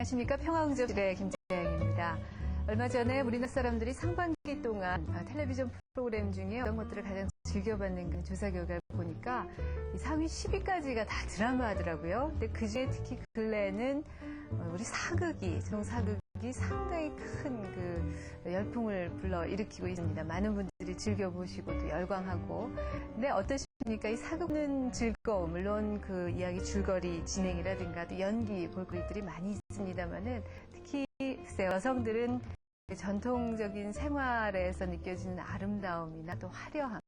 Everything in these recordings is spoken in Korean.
안녕하십니까. 평화응접실의 김재영입니다. 얼마 전에 우리나라 사람들이 상반기 동안 텔레비전 프로그램 중에 어떤 것들을 가장 즐겨봤는가 조사 결과를 보니까 상위 10위까지가 다 드라마더라고요. 근데 그중에 특히 근래에는 우리 전통 사극이 상당히 큰 그 열풍을 불러일으키고 있습니다. 많은 분들이 즐겨보시고 또 열광하고. 근데 어떠십니까? 이 사극은 즐거움, 물론 그 이야기 줄거리 진행이라든가 또 연기 볼거리들이 많이 있습니다만은 특히 여성들은 전통적인 생활에서 느껴지는 아름다움이나 또 화려함,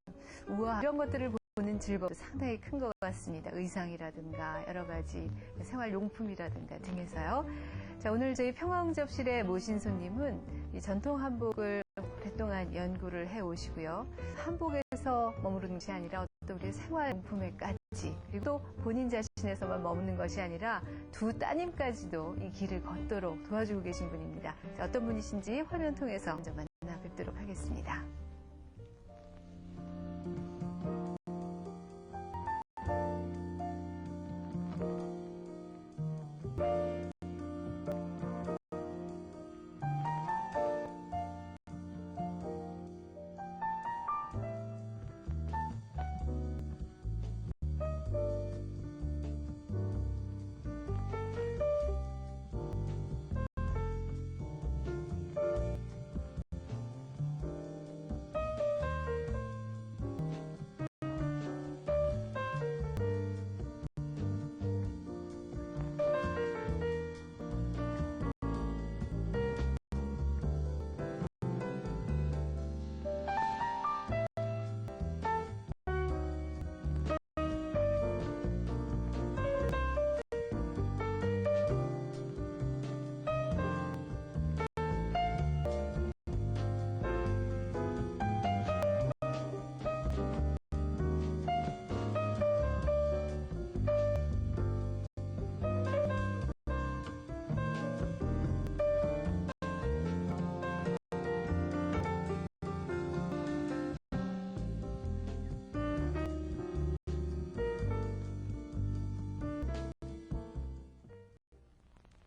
우아함 이런 것들을 보는 즐거움도 상당히 큰 것 같습니다. 의상이라든가 여러 가지 생활용품이라든가 등에서요. 자, 오늘 저희 평화응접실에 모신 손님은 이 전통 한복을 오랫동안 연구를 해오시고요. 한복에서 머무르는 것이 아니라 어떤 우리의 생활용품에까지 그리고 또 본인 자신에서만 머무는 것이 아니라 두 따님까지도 이 길을 걷도록 도와주고 계신 분입니다. 자, 어떤 분이신지 화면 통해서 먼저 만나 뵙도록 하겠습니다.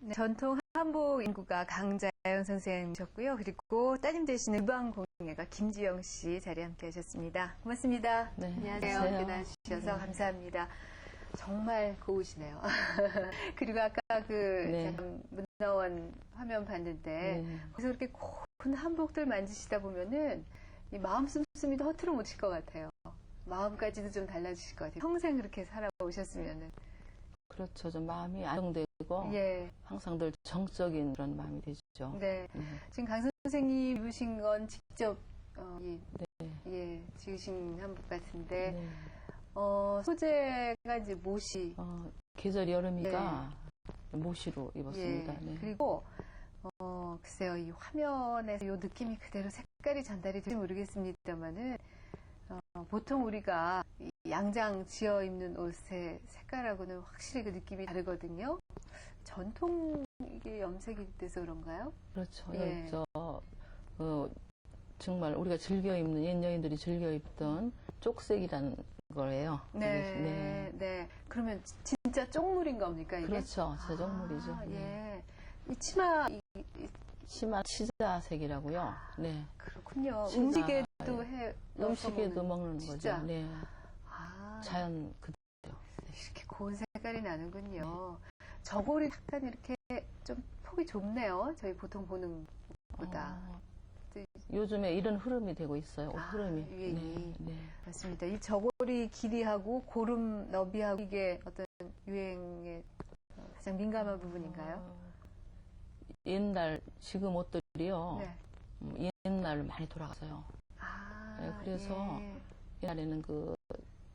네, 전통 한복 연구가 강자연 선생님이셨고요. 그리고 따님 되시는 유방공예가 김지영 씨 자리에 함께 하셨습니다. 고맙습니다. 네, 안녕하세요. 함께 나와주셔서 감사합니다. 정말 고우시네요. 그리고 아까 잠깐 문화원 화면 봤는데 거기서 그렇게 고운 한복들 만지시다 보면은 이 마음 씀씀이도 허투루 못 칠 것 같아요. 마음까지도 좀 달라지실 것 같아요. 평생 그렇게 살아오셨으면은. 그렇죠. 좀 마음이 안정되고 항상 늘 정적인 그런 마음이 되죠. 네. 지금 강 선생님 입으신 건 직접 지으신 한복 같은데 소재가 이제 모시. 계절 여름이가 모시로 입었습니다. 그리고 글쎄요, 이 화면에서 이 느낌이 그대로 색깔이 전달이 될지 모르겠습니다만은 보통 우리가 양장 지어 입는 옷의 색깔하고는 확실히 그 느낌이 다르거든요. 전통 이게 염색이 돼서 그런가요? 그렇죠. 정말 우리가 즐겨 입는 옛 여인들이 즐겨 입던 쪽색이라는 거예요. 네. 그러면 진짜 쪽물인 겁니까 이게? 그렇죠. 진짜 쪽물이죠. 이 치마 치마 치자색이라고요. 네. 그렇군요. 치자, 음식에도 먹는 진짜? 거죠. 네. 자연 그대로. 이렇게 고운 색깔이 나는군요. 저고리 약간 이렇게 좀 폭이 좁네요. 저희 보통 보는 것보다. 요즘에 이런 흐름이 되고 있어요. 흐름이. 유행이. 맞습니다. 이 저고리 길이하고 고름 너비하고 이게 어떤 유행에 가장 민감한 부분인가요? 옛날 지금 옷들이요. 옛날 많이 돌아갔어요. 그래서 옛날에는 그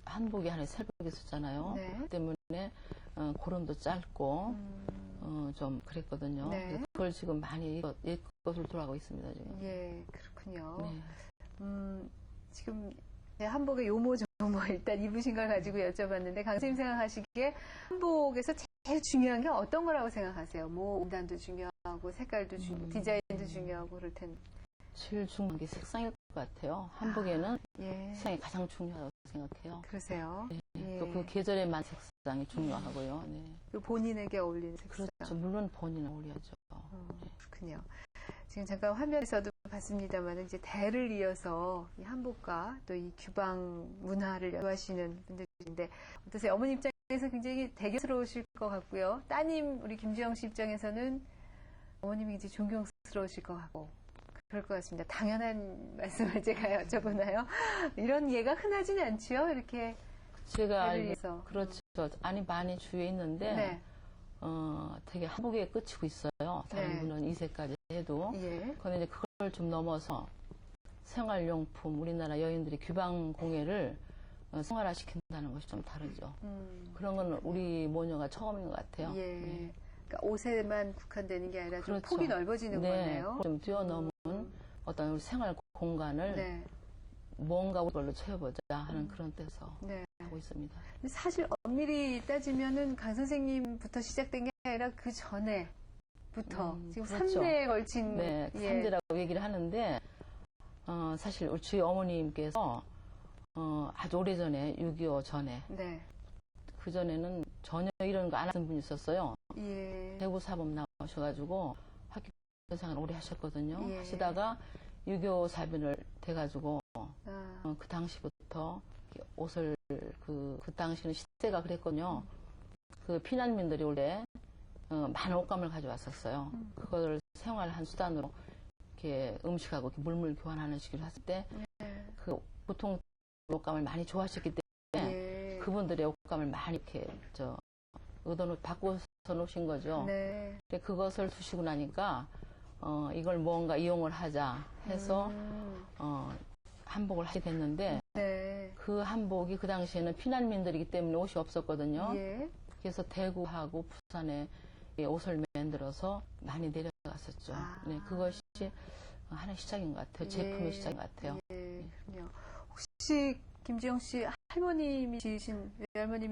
한복이 하나에 새벽에 있었잖아요. 그 때문에 고름도 짧고 좀 그랬거든요. 그래서 그걸 지금 많이 옛 것으로 돌아가고 있습니다. 지금. 그렇군요. 지금 한복의 요모조모 일단 입으신 걸 가지고 여쭤봤는데 강 선생님 생각하시기에 한복에서 제일 중요한 게 어떤 거라고 생각하세요? 뭐 원단도 중요하고 색깔도 중요하고 디자인도 중요하고 그럴 텐데. 제일 중요한 게 색상일 것 같아요. 한복에는 색상이 가장 중요하다고 생각해요. 그러세요? 또 그 계절에 맞는 색상이 중요하고요. 네. 그 본인에게 어울리는 색상. 그렇죠. 물론 본인에 어울려야죠. 네. 그렇군요. 지금 잠깐 화면에서도 봤습니다만 이제 대를 이어서 이 한복과 또 이 규방 문화를 연구하시는 분들인데 어떠세요? 어머니 입장에서 굉장히 대견스러우실 것 같고요. 따님 우리 김주영 씨 입장에서는 어머님이 이제 존경스러우실 것 같고 그럴 것 같습니다. 당연한 말씀을 제가 여쭤보나요? 이런 예가 흔하진 않지요? 이렇게 제가 대를 이어서. 그렇죠. 아니 많이 주위에 있는데 네. 되게 한복에 끝이고 있어요. 다른 네. 분은 2세까지 해도. 예. 그런데 이제 그걸 좀 넘어서 생활용품, 우리나라 여인들이 규방 공예를 생활화시킨다는 것이 좀 다르죠. 그런 건 우리 모녀가 처음인 것 같아요. 예. 네. 그러니까 옷에만 국한되는 게 아니라 좀 그렇죠. 폭이 넓어지는 네. 거네요. 좀 뛰어넘은 어떤 우리 생활 공간을 네. 뭔가 걸로 채워보자 하는 그런 데서 네. 하고 있습니다. 근데 사실 엄밀히 따지면은 강 선생님부터 시작된 게 아니라 그 전에부터 지금 그렇죠. 3대에 걸친 네, 예. 3대라고 얘기를 하는데 사실 우리 주희 어머님께서 아주 오래전에 6.25 전에 네. 그 전에는 전혀 이런 거 안 하던 분이 있었어요. 예. 대구 사범 나오셔가지고 학교 생활 오래 하셨거든요. 예. 하시다가 6.25 사변을 돼가지고 아. 그 당시부터 옷을 그 당시는 시대가 그랬거든요. 그 피난민들이 원래 많은 옷감을 가져왔었어요. 그걸 생활한 수단으로 이렇게 음식하고 이렇게 물물 교환하는 식으로 했을 때 그 보통 옷감을 많이 좋아하셨기 때문에 예. 그분들의 옷감을 많이 이렇게 바꿔서 놓으신 거죠. 네. 근데 그것을 두시고 나니까 이걸 뭔가 이용을 하자 해서 한복을 하게 됐는데 네. 그 한복이 그 당시에는 피난민들이기 때문에 옷이 없었거든요. 예. 그래서 대구하고 부산에 옷을 만들어서 많이 내려갔었죠. 아. 네, 그것이 하나의 시작인 것 같아요. 제품의 예. 시작인 것 같아요. 예. 그렇군요. 혹시 김지영 씨 외할머님이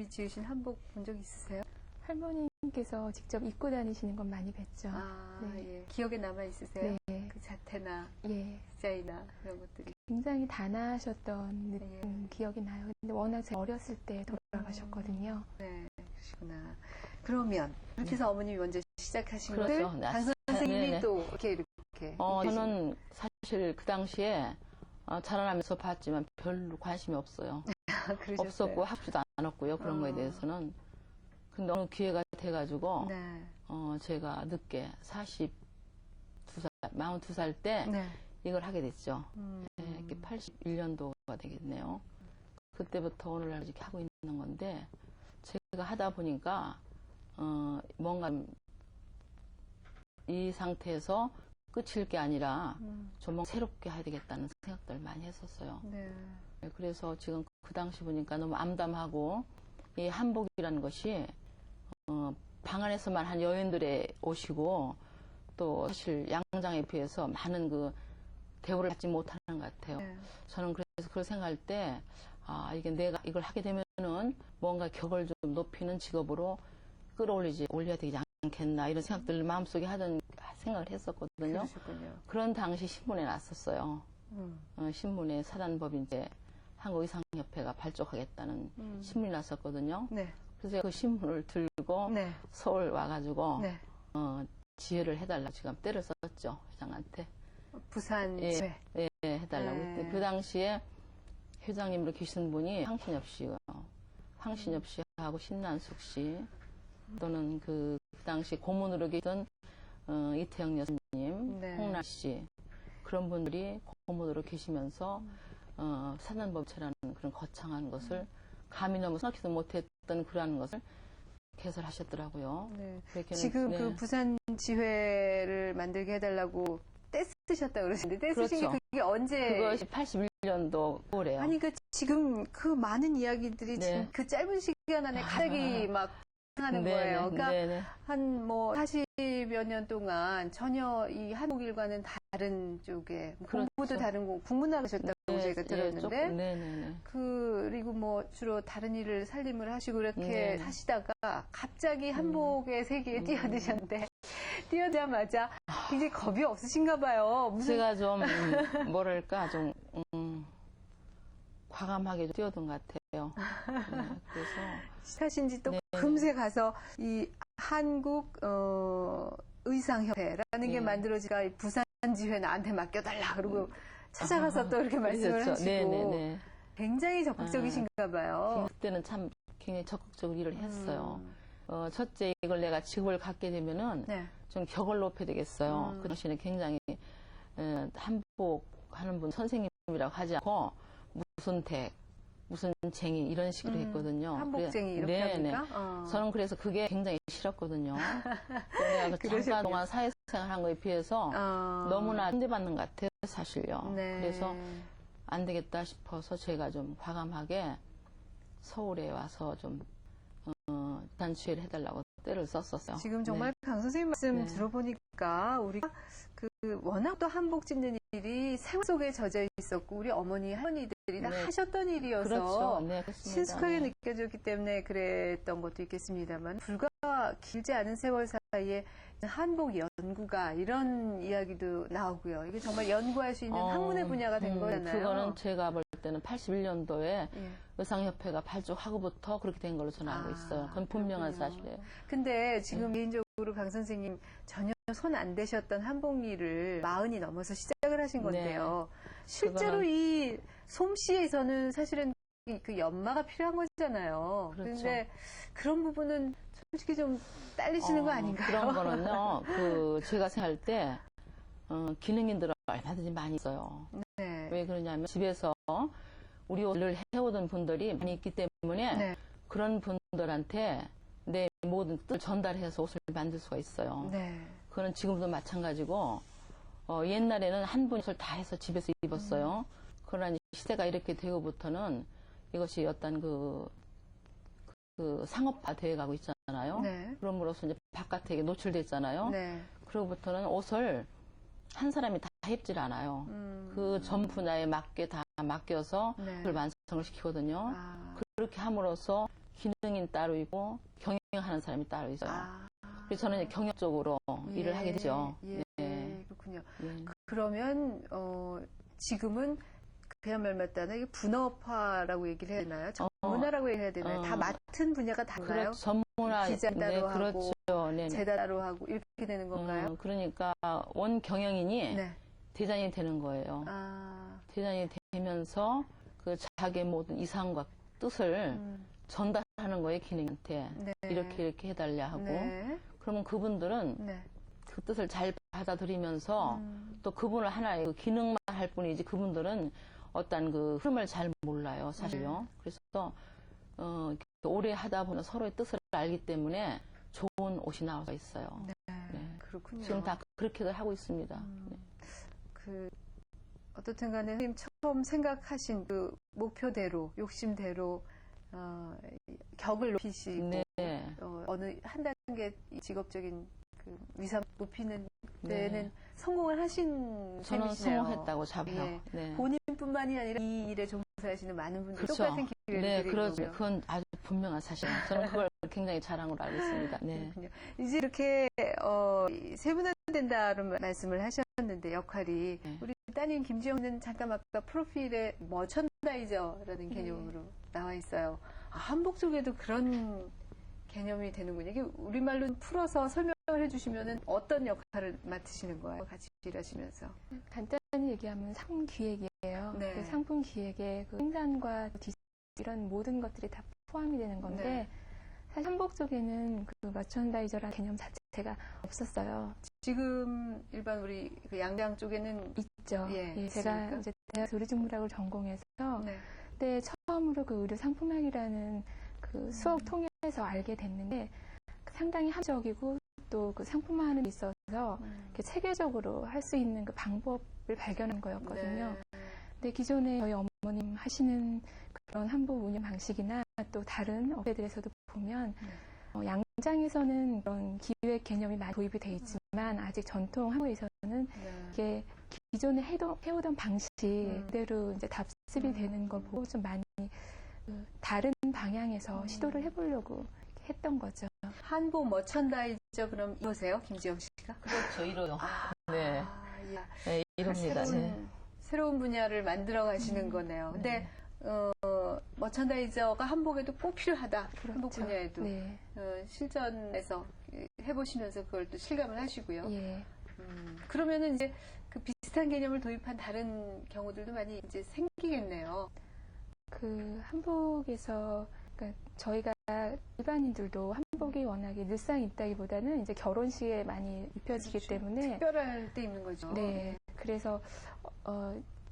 지으신 한복 본 적 있으세요? 할머님께서 직접 입고 다니시는 건 많이 뵀죠. 아, 네. 예. 기억에 남아 있으세요? 네. 그 자태나 예. 디자인이나 그런 것들이. 굉장히 단아하셨던 예. 기억이 나요. 근데 워낙 제가 어렸을 때 돌아가셨거든요. 네, 그러시구나. 그러면 그렇게 해서 어머님이 먼저 시작하신 그렇죠. 것을 강 선생님이 네네. 또 이렇게 저는 사실 그 당시에 자라나면서 봤지만 별로 관심이 없어요. 없었고 학교도 안 왔고요. 그런 거에 대해서는. 근데 어느 기회가 돼가지고 네. 제가 늦게 42살 때 네. 이걸 하게 됐죠. 네, 81년도가 되겠네요. 그때부터 오늘날 이렇게 하고 있는 건데 제가 하다 보니까 뭔가 이 상태에서 끝일 게 아니라 좀 새롭게 해야 되겠다는 생각들을 많이 했었어요. 네. 네, 그래서 지금 그 당시 보니까 너무 암담하고 이 한복이라는 것이 방 안에서만 한 여인들의 옷이고 또 사실 양장에 비해서 많은 그 대우를 받지 못하는 것 같아요. 네. 저는 그래서 그걸 생각할 때 이게 내가 이걸 하게 되면은 뭔가 격을 좀 높이는 직업으로 올려야 되지 않겠나 이런 생각들을 마음속에 생각을 했었거든요. 그러셨군요. 그런 당시 신문에 났었어요. 신문에 사단법인제 한국의상협회가 발족하겠다는 신문이 났었거든요. 네. 그래서 그 신문을 들고 네. 서울 와가지고 네. 지혜를 해달라고 지금 때를 썼죠. 회장한테. 부산 예, 지회. 예, 해달라고. 네. 그 당시에 회장님으로 계신 분이 황신엽 씨요. 황신엽 씨하고 신난숙 씨 또는 그 당시 고문으로 계신 이태영 여사님, 네. 홍란 씨 그런 분들이 고문으로 계시면서 사단법체라는 그런 거창한 것을 감히 너무 생각지도 못했던 그러한 것을 개설하셨더라고요. 네. 그렇게는, 지금 네. 그 부산 지회를 만들게 해달라고 떼쓰셨다 그러시는데 떼쓰신 그렇죠. 게 그게 언제? 그것이 81년도 9월에요. 아니 그 지금 그 많은 이야기들이 네. 지금 그 짧은 시간 안에 갑자기 막 하는 거예요. 그러니까 네네. 한 뭐 40여 년 동안 전혀 이 한국 일과는 다른 쪽에 그렇죠. 공부도 다른 거 국문 나가셨다고 제가 들었는데 네네네. 그리고 뭐 주로 다른 일을 살림을 하시고 이렇게 네. 하시다가 갑자기 한복의 세계에 뛰어드셨는데 뛰어자마자 굉장히 겁이 없으신가 봐요. 제가 좀 뭐랄까 좀 과감하게 뛰어든 것 같아요. 네, 그래서 시타신지 또 네, 금세 가서 이 한국 의상협회라는 게 네. 만들어지가 부산지회 나한테 맡겨달라 그러고 찾아가서 또 이렇게 말씀을 그러셨죠. 하시고 네네네. 굉장히 적극적이신가 봐요. 그때는 참 굉장히 적극적으로 일을 했어요. 첫째 이걸 내가 직업을 갖게 되면은 네. 좀 격을 높여야 되겠어요. 그 당시에는 굉장히 한복하는 분 선생님이라고 하지 않고 무슨 댁, 무슨 쟁이 이런 식으로 했거든요. 한복쟁이 이렇게 네네. 합니까? 저는 그래서 그게 굉장히 싫었거든요. 또 내가 그 잠깐 동안 사회생활 한 거에 비해서 너무나 현대받는 것 같아요, 사실요. 네. 그래서 안 되겠다 싶어서 제가 좀 과감하게 서울에 와서 좀 단추회를 해달라고 때를 썼었어요. 지금 정말 네. 강 선생님 말씀 네. 들어보니까 우리가 워낙 또 한복 짓는 일이 생활 속에 젖어 있었고 우리 어머니 할머니들이 다 네. 하셨던 일이어서 그렇죠. 네, 그렇습니다. 친숙하게 네. 느껴졌기 때문에 그랬던 것도 있겠습니다만 불과 길지 않은 세월 사이에 한복 연구가 이런 이야기도 나오고요. 이게 정말 연구할 수 있는 학문의 분야가 된 거잖아요. 그거는 제가 볼 때는 81년도에 예. 의상협회가 발족하고부터 그렇게 된 걸로 저는 알고 있어요. 그건 분명한 그렇군요. 사실이에요. 근데 지금 개인적으로 강 선생님 전혀 손 안 대셨던 한복 일을 40이 넘어서 시작을 하신 건데요. 실제로 이 솜씨에서는 사실은 그 연마가 필요한 거잖아요. 그렇죠. 그런데 그런 부분은 솔직히 좀 딸리시는 거 아닌가요? 그런 거는요, 제가 생각할 때, 기능인들은 얼마든지 많이 있어요. 네. 왜 그러냐면, 집에서 우리 옷을 해오던 분들이 많이 있기 때문에, 네. 그런 분들한테 내 모든 뜻을 전달해서 옷을 만들 수가 있어요. 네. 그건 지금도 마찬가지고, 옛날에는 한 분 옷을 다 해서 집에서 입었어요. 그러나 시대가 이렇게 되고부터는 이것이 어떤 그 상업화 되어 가고 있잖아요. 네. 그럼으로써 이제 바깥에 노출됐잖아요. 네. 그로부터는 옷을 한 사람이 다 입질 않아요. 그 전 분야에 맞게 다 맡겨서 네. 그걸 완성을 시키거든요. 그렇게 함으로써 기능인 따로 있고 경영하는 사람이 따로 있어요. 그래서 저는 이제 경영적으로 일을 하게 되죠. 예. 네. 그렇군요. 네. 그러면 지금은 그야말로 말따는 분업화라고 얘기를 해야 되나요? 전문화라고 해야 되나요? 다 맡은 분야가 다른가요? 그렇죠. 전문화. 기자 따로 하고, 그렇죠. 네. 재단 따로 하고 이렇게 되는 건가요? 그러니까 원 경영인이 네. 대장이 되는 거예요. 대장이 되면서 그 자기의 모든 이상과 뜻을 전달하는 거예요, 기능한테. 네. 이렇게 해달라 하고. 네. 그러면 그분들은 네. 그 뜻을 잘 받아들이면서 또 그분을 하나의 그 기능만 할 뿐이지 그분들은 어떤 그 흐름을 잘 몰라요, 사실요. 그래서 오래 하다 보면 서로의 뜻을 알기 때문에 좋은 옷이 나올 수 있어요. 네. 네. 그렇군요. 지금 다 그렇게들 하고 있습니다. 네. 어떻든 간에 선생님 처음 생각하신 그 목표대로, 욕심대로, 격을 높이시고, 네. 어느 한 단계 직업적인 그 위상 높이는 데는 네. 성공을 하신 저는 셈이시네요. 성공했다고 잡아요. 예. 네. 본인뿐만이 아니라 이 일에 종사하시는 많은 분들이 그렇죠. 똑같은 기회를 네, 드리는 그렇죠. 거고요. 그건 아주 분명한 사실이에요. 저는 그걸 굉장히 자랑으로 알고 있습니다. 네. 그렇군요. 이제 이렇게 세분화된다는 말씀을 하셨는데 역할이 네. 우리 따님 김지영은 잠깐 아까 프로필에 머천다이저라는 개념으로 나와 있어요. 한복 쪽에도 그런 개념이 되는군요. 이게 우리말로 풀어서 설명을 해주시면 어떤 역할을 맡으시는 거예요? 같이 일하시면서. 간단히 얘기하면 상품 기획이에요. 네. 그 상품 기획에 그 생산과 디자인 이런 모든 것들이 다 포함이 되는 건데 네. 사실 한복 쪽에는 그 머천다이저라는 개념 자체가 없었어요. 지금 일반 우리 그 양장 쪽에는 있죠. 예, 제가 있습니까? 이제 대학 의료직문학을 전공해서 네. 그때 처음으로 그 의료 상품학이라는 그 수업 통해서 알게 됐는데 상당히 합리적이고 또 그 상품화하는 데 있어서 이렇게 체계적으로 할 수 있는 그 방법을 발견한 거였거든요. 네. 근데 기존에 저희 어머님 하시는 그런 한복 운영 방식이나 또 다른 업체들에서도 보면 양장에서는 그런 기획 개념이 많이 도입이 돼 있지만 아직 전통 한복에서는 네. 이게 기존에 해오던 방식 그대로 이제 답습이 되는 걸 보고 좀 많이 그 다른 방향에서 시도를 해보려고 했던 거죠. 한복 머천다이저 그럼 이러세요? 김지영 씨가? 그렇죠. 이로요. 네. 예. 네, 이럽니다. 네. 새로운 분야를 만들어 가시는 거네요. 근데 머천다이저가 한복에도 꼭 필요하다. 그렇죠. 한복 분야에도. 네. 실전에서 해보시면서 그걸 또 실감을 하시고요. 예. 그러면은 이제 그 비슷한 개념을 도입한 다른 경우들도 많이 이제 생기겠네요. 그 한복에서 그러니까 저희가 일반인들도 한복이 워낙에 늘상 입다기보다는 이제 결혼식에 많이 입혀지기 그렇죠. 때문에 특별할 때 입는 거죠. 네. 그래서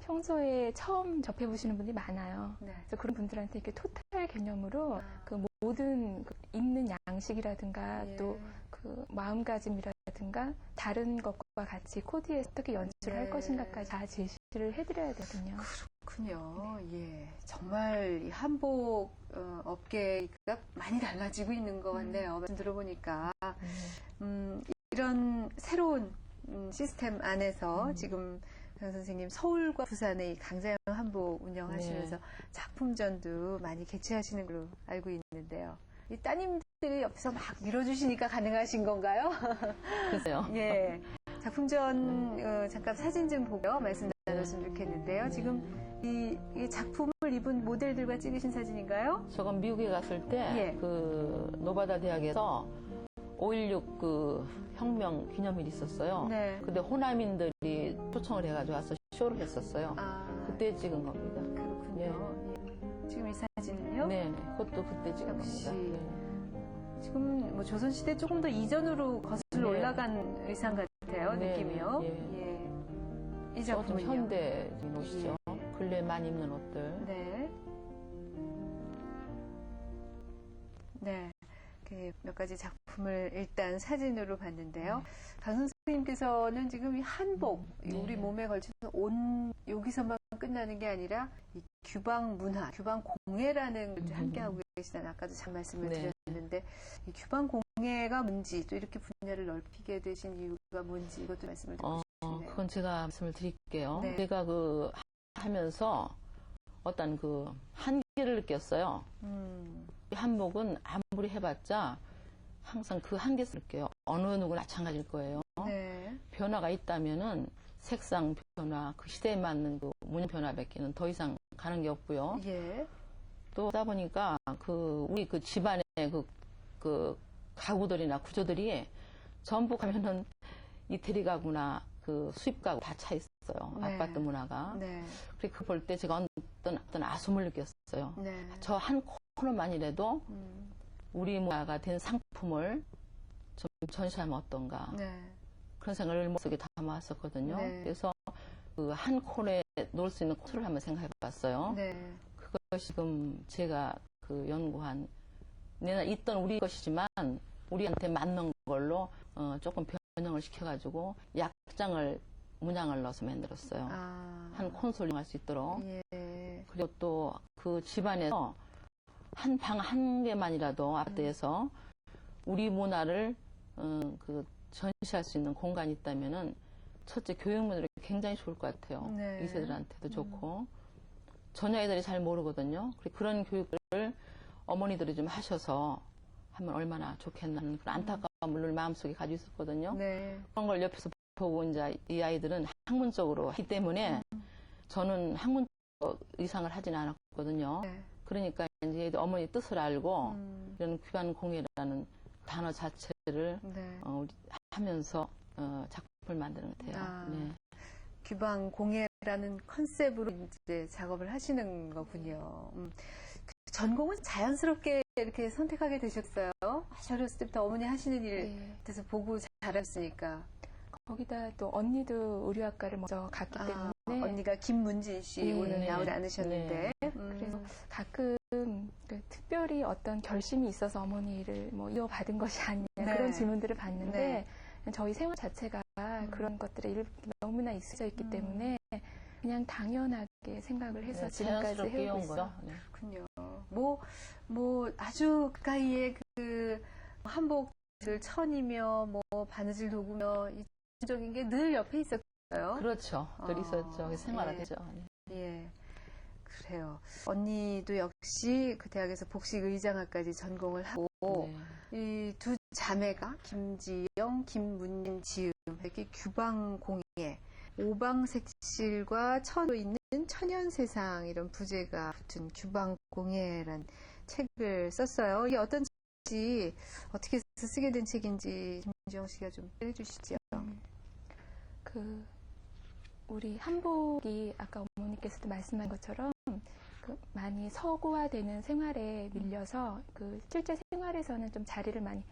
평소에 처음 접해보시는 분들이 많아요. 네. 그래서 그런 분들한테 이렇게 토탈 개념으로 아. 그 모든 그 입는 양식이라든가 예. 또 그 마음가짐이라든가 다른 것과 같이 코디에서 어떻게 연출을 할 네. 것인가까지 다 제시를 해드려야 되거든요. 그렇군요. 예. 정말 이 한복 업계가 많이 달라지고 있는 것 같네요. 말씀 들어보니까. 이런 새로운 시스템 안에서 지금 강 선생님 서울과 부산의 이 강자영 한복 운영하시면서 네. 작품전도 많이 개최하시는 걸로 알고 있는데요. 이 따님들이 옆에서 막 밀어주시니까 가능하신 건가요? 글쎄요. 예. 작품전 잠깐 사진 좀 보고요. 말씀 나눴으면 좋겠는데요. 지금 이 작품을 입은 모델들과 찍으신 사진인가요? 저건 미국에 갔을 때 예. 그 노바다 대학에서 5.16 그 혁명 기념일이 있었어요. 네. 근데 호남인들이 초청을 해가지고 와서 쇼를 했었어요. 아, 그때 찍은 겁니다. 그렇군요. 예. 지금 이 사진은요? 네, 그것도 그때 찍은 역시. 겁니다. 네. 지금 뭐 조선시대 조금 더 이전으로 거슬러 네. 올라간 의상 같아요. 네, 느낌이요. 네, 예. 이 좀 작품은요? 현대적인 옷이죠. 근래 많이 입는 옷들. 네. 네. 이렇게 몇 가지 작품을 일단 사진으로 봤는데요. 강 선생님께서는 지금 이 한복, 이 네. 우리 몸에 걸치는 여기서만 끝나는 게 아니라 이 규방 문화, 규방 공예라는 걸 함께 하고 계시다는 아까도 참 말씀을 네. 드렸는데 이 규방 공예가 뭔지 또 이렇게 분야를 넓히게 되신 이유가 뭔지 이것도 말씀을 듣고 싶네요. 그건 제가 말씀을 드릴게요. 네. 제가 그 하면서 어떤 그 한계를 느꼈어요. 이 한복은 아무리 해봤자 항상 그 한계를 느껴요. 어느 누구나 마찬가지일 거예요. 네. 변화가 있다면은 색상 변화, 그 시대에 맞는 그 문양 변화밖에는 더 이상 가는 게 없고요. 예. 또 하다 보니까 그 우리 그 집안의 그 가구들이나 구조들이 전부 가면은 이태리 가구나 그 수입 가구 다 차 있어요. 네. 아파트 문화가. 네. 그리고 볼 때 제가 어떤 아픔을 느꼈어요. 네. 저 한 코너만이라도 음. 우리 문화가 된 상품을 좀 전시하면 어떤가. 네. 그런 생각을 머릿속에 담아왔었거든요. 네. 그래서 그 한 코너에 놓을 수 있는 코스를 한번 생각해 봤어요. 네. 그것이 지금 제가 그 연구한, 내가 있던 우리 것이지만 우리한테 맞는 걸로 조금 변형을 시켜가지고 약장을, 문양을 넣어서 만들었어요. 아. 한 콘솔 이용할 수 있도록. 예. 그리고 또 그 집안에서 한 방 한 개만이라도 아파트에서 우리 문화를 그 전시할 수 있는 공간이 있다면은 첫째 교육문으로 굉장히 좋을 것 같아요. 네. 2세들한테도 좋고 전혀 애들이 잘 모르거든요. 그런 교육을 어머니들이 좀 하셔서 하면 얼마나 좋겠나는 그런 안타까움을 늘 마음속에 가지고 있었거든요. 네. 그런 걸 옆에서 보고 이제 이 아이들은 학문적으로 하기 때문에 저는 학문 이상을 하지는 않았거든요. 네. 그러니까 이제 어머니 뜻을 알고 이런 규반 공예라는 단어 자체를 네. 하면서 작품을 만드는 것 같아요. 아. 네. 규방 공예라는 컨셉으로 이제 작업을 하시는 거군요. 전공은 자연스럽게 이렇게 선택하게 되셨어요? 아주 어렸을 때부터 어머니 하시는 일 네. 돼서 보고 자랐으니까. 거기다 또 언니도 의류학과를 먼저 갔기 아, 때문에 언니가 김문진 씨 네. 오늘 네. 나오지 않으셨는데. 그래서 가끔 그 특별히 어떤 결심이 있어서 어머니를 뭐 이어받은 것이 아니냐 네. 그런 질문들을 받는데 네. 저희 생활 자체가 그런 것들에 너무나 있어져 있기 때문에 그냥 당연하게 생각을 해서 네, 지금까지 자연스럽게 해오고 온 있어요. 거죠. 네. 그렇군요. 뭐 아주 가까이에 그 한복들 천이며 뭐 바느질 도구며 이 적인 게 늘 옆에 있었어요. 그렇죠. 늘 있었죠. 예. 생활화되죠. 네. 예. 그래요. 언니도 역시 그 대학에서 복식의장학까지 전공을 하고 네. 이 두 자매가 김지영, 김문진, 지음 이렇게 규방 공예 오방색실과 천으로 있는 천연세상 이런 부제가 붙은 규방공예란 책을 썼어요. 이게 어떤 책인지 어떻게 해서 쓰게 된 책인지 김지영 씨가 좀 해주시죠. 우리 한복이 아까 어머니께서도 말씀한 것처럼 많이 서구화되는 생활에 밀려서 실제 생활에서는 좀 자리를 많이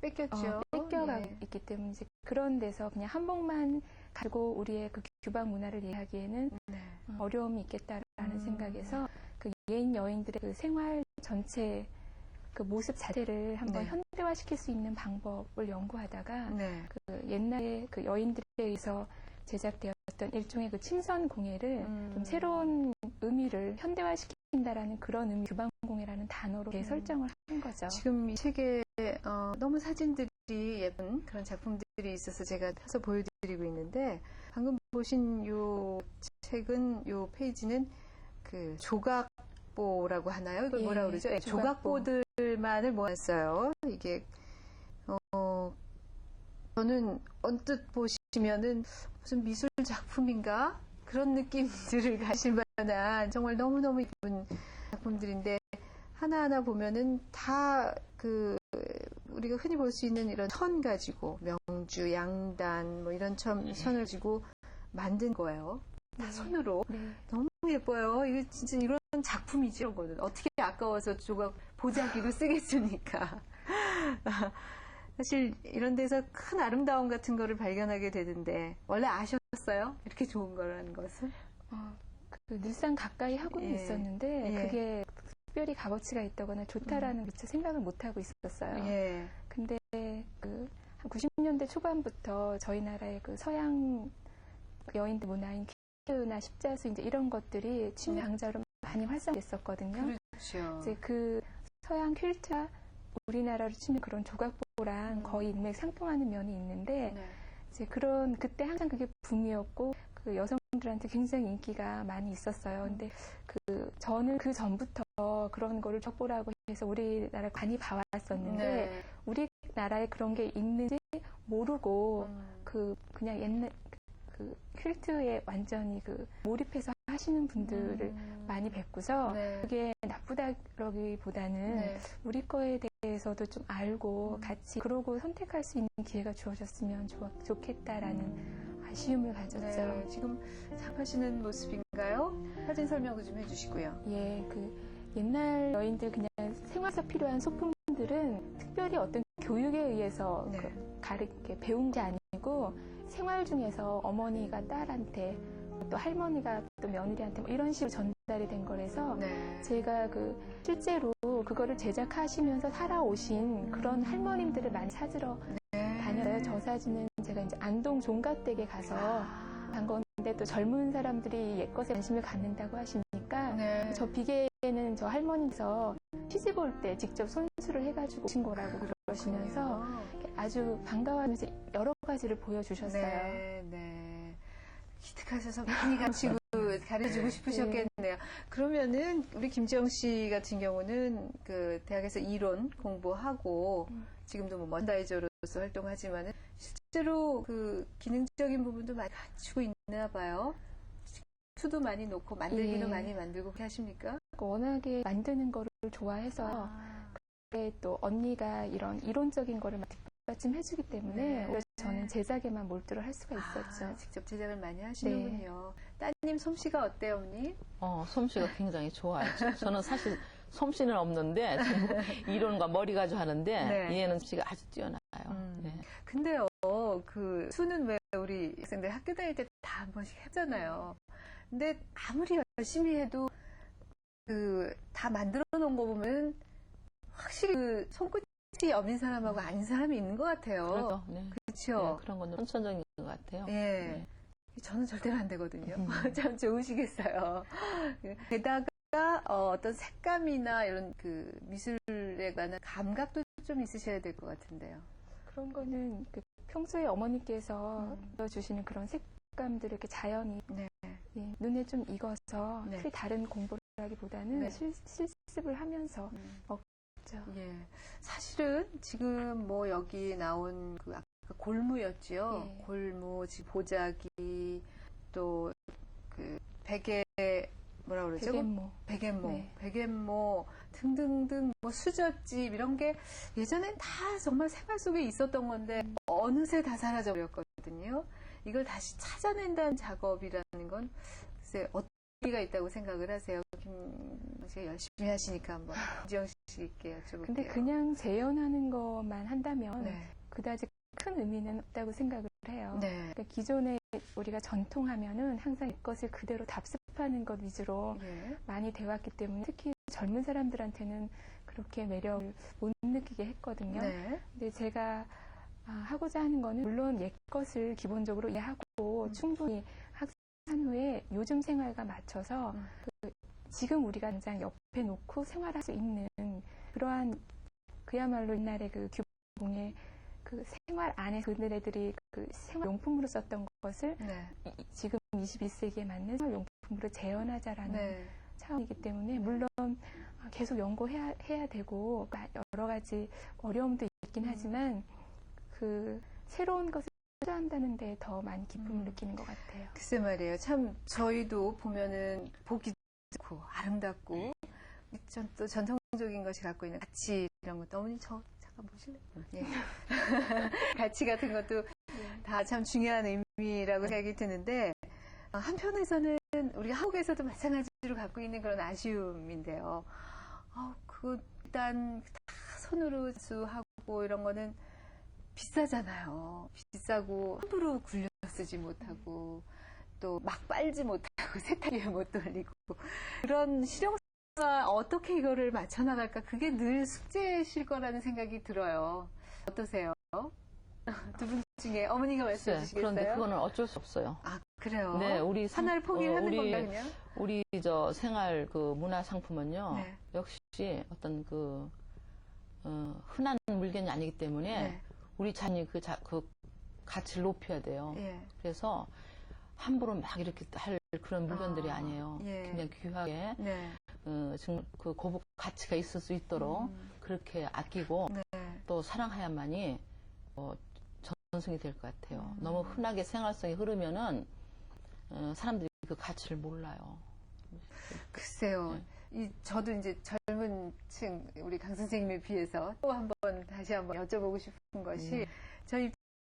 뺏겼죠. 뺏겨가고 예. 있기 때문에 이제 그런 데서 그냥 한복만 가지고 우리의 그 규방 문화를 이해하기에는 네. 어려움이 있겠다라는 생각에서 그 예인 여인들의 그 생활 전체 그 모습 자체를 한번 네. 현대화시킬 수 있는 방법을 연구하다가 네. 그 옛날에 그 여인들에 의해서 제작되었던 일종의 그 침선 공예를 좀 새로운 의미를 현대화시킨다라는 그런 의미, 규방공예라는 단어로 이렇게 설정을 한 거죠. 지금 이 책에 너무 사진들이 예쁜 그런 작품들이 있어서 제가 펴서 보여드리고 있는데 방금 보신 요 책은 요 페이지는 그 조각보라고 하나요? 이걸 예, 뭐라 그러죠? 예, 조각보. 조각보들만을 모았어요. 이게 저는 언뜻 보시면은 무슨 미술 작품인가 그런 느낌들을 가실 만한 정말 너무너무 예쁜 작품들인데 하나하나 보면은 다 우리가 흔히 볼 수 있는 이런 천 가지고 명주, 양단 뭐 이런 천을 가지고 만든 거예요. 다 손으로. 네. 너무 예뻐요. 이거 진짜 이런 작품이지 이런 거는. 어떻게 아까워서 조각 보자기로 쓰겠습니까? 사실 이런 데서 큰 아름다움 같은 거를 발견하게 되는데 원래 아셨어요? 이렇게 좋은 거라는 것을? 늘상 가까이 하고는 예. 있었는데 예. 그게 특별히 값어치가 있다거나 좋다라는 미처 생각을 못 하고 있었어요. 예. 근데 한 90년대 초반부터 저희 나라의 그 서양 여인들 문화인 퀼트나 십자수 이제 이런 것들이 취미 강자로 많이 활성됐었거든요. 그렇죠. 이제 그 서양 퀼트와 우리나라로 치면 그런 조각보랑 거의 일맥상통하는 면이 있는데 네. 이제 그때 항상 그게 붐이었고 그 여성들한테 굉장히 인기가 많이 있었어요. 근데 저는 그 전부터 그런 거를 조각보라고 해서 우리나라 많이 봐왔었는데 네. 우리나라에 그런 게 있는지 모르고 그냥 옛날 퀼트에 완전히 몰입해서 하시는 분들을 많이 뵙고서 네. 그게 나쁘다기보다는 네. 우리 거에 대해서도 좀 알고 같이 그러고 선택할 수 있는 기회가 주어졌으면 좋겠다라는 아쉬움을 가졌죠. 네. 지금 작업하시는 모습인가요? 사진 설명도 좀 해주시고요. 예, 옛날 여인들 그냥 생활에서 필요한 소품들은 특별히 어떤 교육에 의해서 네. 이렇게 배운 게 아니고 생활 중에서 어머니가 딸한테 또 할머니가 또 며느리한테 뭐 이런 식으로 전달이 된 거라서 네. 제가 실제로 그거를 제작하시면서 살아오신 그런 할머님들을 많이 찾으러 다녔어요. 저 사진은 제가 이제 안동 종갓댁에 가서 간 건데 또 젊은 사람들이 옛것에 관심을 갖는다고 하시니까 네. 저 비계는 저 할머니께서 시집 올 때 직접 손수를 해가지고 오신 거라고 그러시면서 아주 반가워하면서 여러 가지를 보여주셨어요. 네, 네. 기특하셔서 많이 가르치고 싶으셨겠네요. 그러면은 우리 김지영 씨 같은 경우는 대학에서 이론 공부하고 지금도 뭐 먼다이저로서 활동하지만은 실제로 기능적인 부분도 많이 갖추고 있나 봐요. 수도 많이 놓고 만들기도 많이 만들고 그렇게 하십니까? 워낙에 만드는 거를 좋아해서 또 언니가 이런 이론적인 거를 뒷받침 해주기 때문에 오히려 저는 제작에만 몰두를 할 수가 있었죠. 직접 제작을 많이 하시는군요. 따님 솜씨가 어때요, 어머니? 솜씨가 굉장히 좋아요. 저는 사실 솜씨는 없는데 이론과 머리 가지고 하는데 얘는 솜씨가 아주 뛰어나요. 네. 근데요, 수는 왜 우리 학생들 학교 다닐 때 다 한 번씩 했잖아요. 근데 아무리 열심히 해도 다 만들어 놓은 거 보면 확실히 손끝이 여민 사람하고 아닌 사람이 있는 것 같아요. 그렇죠. 네. 그렇죠. 네, 그런 건 선천적인 것 같아요. 예. 네. 저는 절대로 안 되거든요. 참 좋으시겠어요. 게다가 어떤 색감이나 이런 미술에 관한 감각도 좀 있으셔야 될 것 같은데요. 그런 거는 평소에 어머니께서 보여주시는 그런 색감들을 이렇게 자연히 눈에 좀 익어서 특히 다른 공부라기보다는 실습을 하면서 먹죠. 예. 사실은 지금 뭐 여기 나온 그 골무였지요. 예. 골무, 보자기, 또 그 베개 뭐라 그러죠? 백앤모. 백앤모, 네. 백앤모 등등등 뭐 수저집 이런 게 예전엔 다 정말 생활 속에 있었던 건데 어느새 다 사라져 버렸거든요. 이걸 다시 찾아낸다는 작업이라는 건 글쎄 어떤 의미가 있다고 생각을 하세요? 김 씨가 열심히 하시니까 한번 김지영 씨께 여쭤볼게요. 근데 그냥 재현하는 것만 한다면 네. 그다지 큰 의미는 없다고 생각을 해요. 네. 그러니까 기존에 우리가 전통하면은 항상 이것을 그대로 답습하는 것 위주로 예. 많이 돼왔기 때문에 특히 젊은 사람들한테는 그렇게 매력을 못 느끼게 했거든요. 네. 근데 제가 하고자 하는 거는 물론 옛 것을 기본적으로 이해하고 충분히 학습한 후에 요즘 생활과 맞춰서 지금 우리가 당장 옆에 놓고 생활할 수 있는 그러한 그야말로 옛날에 그 규봉의 그 생활 안에 그들애들이 그 생활용품으로 썼던 것을 네. 지금 21세기에 맞는 생활용품으로 재현하자라는 네. 차원이기 때문에 물론 계속 연구해야 되고 여러 가지 어려움도 있긴 하지만 그 새로운 것을 투자한다는 데 더 많이 기쁨을 느끼는 것 같아요. 글쎄 말이에요. 참 저희도 보면은 보기 좋고 아름답고 또 전통적인 것이 갖고 있는 가치 이런 것도 어머니 저 잠깐 보실래요? 예. 가치 같은 것도 다 참 중요한 의미라고 생각이 드는데 한편에서는 우리가 한국에서도 마찬가지로 갖고 있는 그런 아쉬움인데요. 그거 일단 다 손으로 수하고 이런 거는 비싸잖아요. 비싸고 함부로 굴려 쓰지 못하고 또 막 빨지 못하고 세탁기에 못 돌리고 그런 실용성과 어떻게 이거를 맞춰 나갈까 그게 늘 숙제실 거라는 생각이 들어요. 어떠세요? 두 분 중에 어머니가 말씀해 주시겠어요? 그런데 그거는 어쩔 수 없어요. 아 그래요? 네, 우리 하나를 포기하는 건가 그냥? 우리 저 생활 그 문화 상품은요. 네. 역시 어떤 그 흔한 물건이 아니기 때문에 네. 우리 자녀이 그 가치를 높여야 돼요. 예. 그래서 함부로 막 이렇게 할 그런 물건들이 아니에요. 예. 굉장히 귀하게 네. 정말 그 고급 가치가 있을 수 있도록 그렇게 아끼고 네. 또 사랑해야만이 전승이 될 것 같아요. 너무 흔하게 생활성이 흐르면은 사람들이 그 가치를 몰라요. 글쎄요. 저도 이제 젊은 층, 우리 강 선생님에 비해서 또 다시 한번 여쭤보고 싶은 것이 저희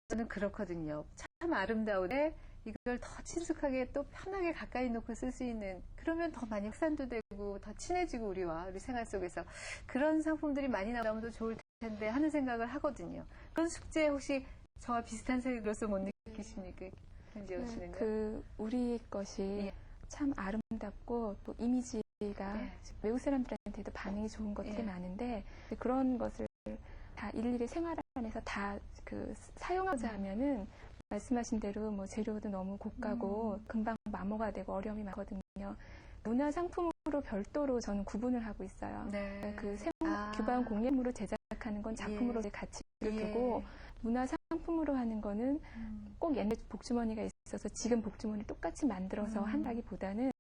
입장에서는 그렇거든요. 참 아름다운데 이걸 더 친숙하게 또 편하게 가까이 놓고 쓸 수 있는 그러면 더 많이 확산도 되고 더 친해지고 우리 생활 속에서 그런 상품들이 많이 나오면 더 좋을 텐데 하는 생각을 하거든요. 그런 숙제 혹시 저와 비슷한 세대로서 못 느끼십니까? 현지영 씨는요? 그 우리 것이 참 아름답고 또 이미지가 외국 사람들한테도 반응이 좋은 것들이 많은데 그런 것을 다 일일이 생활 안에서 다 그 사용하자 하면은 말씀하신 대로 뭐 재료도 너무 고가고 금방 마모가 되고 어려움이 많거든요. 문화 상품으로 별도로 저는 구분을 하고 있어요. 네. 그 규방 공예물로 제작하는 건 작품으로의 가치를 두고 문화 상품으로 하는 거는 꼭 옛날 복주머니가 있어서 지금 복주머니 똑같이 만들어서 한다기보다는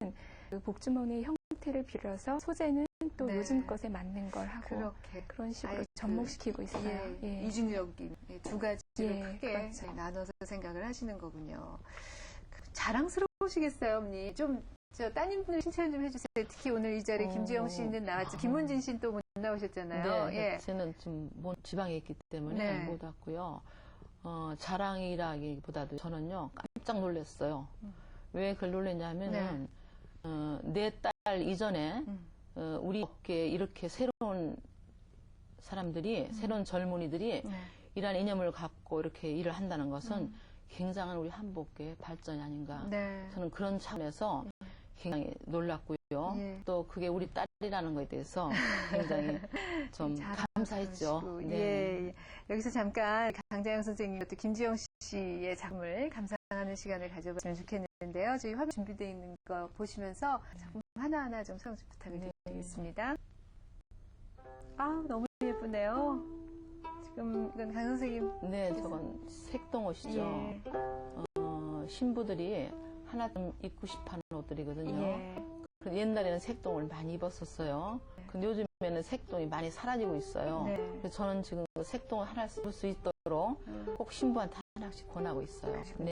그 복주머니의 형태를 빌려서 소재는 또 요즘 것에 맞는 걸 하고 그런 식으로 접목시키고 있어요. 이중적인 두 가지를 크게 그렇죠. 나눠서 생각을 하시는 거군요. 자랑스러우시겠어요, 어머니? 좀 따님들 칭찬 좀 해주세요. 특히 오늘 이 자리에 김지영 씨는 나왔죠. 김문진 씨는 또 못 나오셨잖아요. 네, 저는 지금 지방에 있기 때문에 못 왔고요. 자랑이라기보다도 저는요 깜짝 놀랐어요. 왜 그걸 놀랐냐면은 내 딸 이전에 우리 업계에 이렇게 새로운 사람들이 새로운 젊은이들이 이러한 이념을 갖고 이렇게 일을 한다는 것은 굉장한 우리 한복계의 발전이 아닌가. 저는 그런 차원에서 굉장히 놀랐고요. 또 그게 우리 딸이라는 것에 대해서 굉장히 좀 감사했죠. 네. 여기서 잠깐 강자영 선생님과 또 김지영 씨의 작품을 감상하는 시간을 가져봤으면 좋겠는데요. 저희 화면 준비되어 있는 거 보시면서 작품 하나하나 좀 사용 부탁을 드리겠습니다. 너무 예쁘네요. 지금 이건 강 선생님. 네, 저건 색동옷이죠. 신부들이 하나 좀 입고 싶어하는 옷들이거든요. 옛날에는 색동을 많이 입었었어요. 근데 요즘에는 색동이 많이 사라지고 있어요. 그래서 저는 지금 색동을 하나 쓸 수 있도록 꼭 꼭 신부한테 하나씩 권하고 있어요. 네.